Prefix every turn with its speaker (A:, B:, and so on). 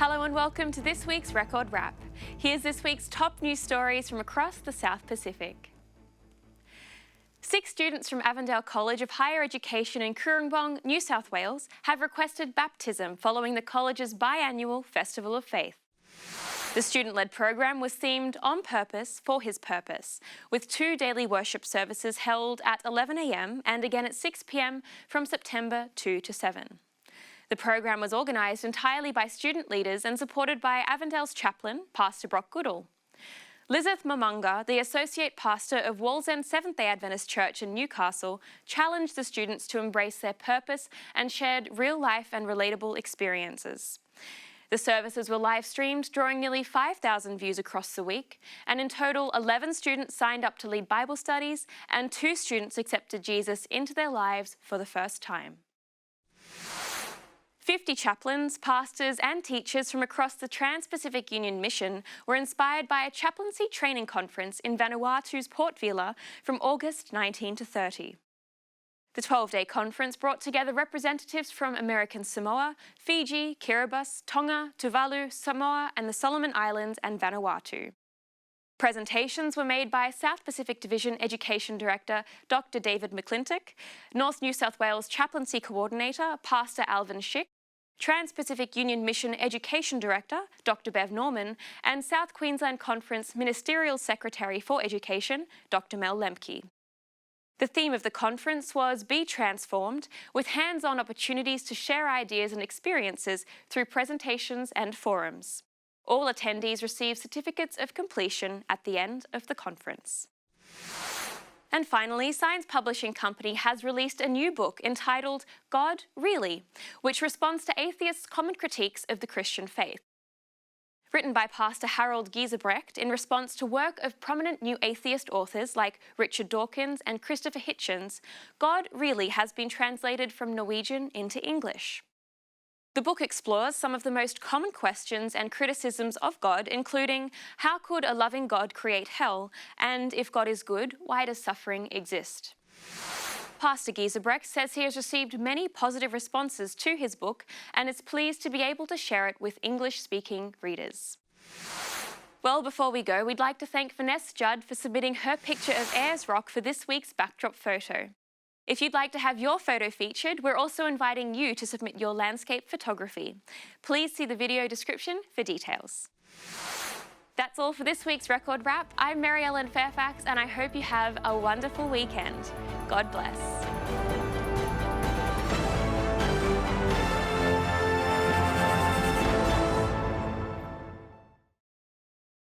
A: Hello and welcome to this week's Record Wrap. Here's this week's top news stories from across the South Pacific. 6 students from Avondale College of Higher Education in Currumbong, New South Wales, have requested baptism following the college's biannual Festival of Faith. The student-led program was themed On Purpose for His Purpose, with 2 daily worship services held at 11 a.m. and again at 6 p.m. from September 2 to 7. The program was organised entirely by student leaders and supported by Avondale's chaplain, Pastor Brock Goodall. Lizeth Mamunga, the Associate Pastor of Wallsend Seventh-day Adventist Church in Newcastle, challenged the students to embrace their purpose and shared real-life and relatable experiences. The services were live-streamed, drawing nearly 5,000 views across the week, and in total 11 students signed up to lead Bible studies and 2 students accepted Jesus into their lives for the first time. 50 chaplains, pastors and teachers from across the Trans-Pacific Union Mission were inspired by a chaplaincy training conference in Vanuatu's Port Vila from August 19 to 30. The 12-day conference brought together representatives from American Samoa, Fiji, Kiribati, Tonga, Tuvalu, Samoa and the Solomon Islands and Vanuatu. Presentations were made by South Pacific Division Education Director Dr. David McClintock, North New South Wales Chaplaincy Coordinator Pastor Alvin Schick, Trans-Pacific Union Mission Education Director Dr. Bev Norman, and South Queensland Conference Ministerial Secretary for Education Dr. Mel Lemke. The theme of the conference was Be Transformed, with hands-on opportunities to share ideas and experiences through presentations and forums. All attendees received certificates of completion at the end of the conference. And finally, Science Publishing Company has released a new book entitled God, Really?, which responds to atheists' common critiques of the Christian faith. Written by Pastor Harold Giesebrecht in response to work of prominent new atheist authors like Richard Dawkins and Christopher Hitchens, God Really has been translated from Norwegian into English. The book explores some of the most common questions and criticisms of God, including how could a loving God create hell, and if God is good, why does suffering exist? Pastor Giesebrecht says he has received many positive responses to his book and is pleased to be able to share it with English-speaking readers. Well, before we go, we'd like to thank Vanessa Judd for submitting her picture of Ayers Rock for this week's backdrop photo. If you'd like to have your photo featured, we're also inviting you to submit your landscape photography. Please see the video description for details. That's all for this week's Record Wrap. I'm Mary Ellen Fairfax and I hope you have a wonderful weekend. God bless.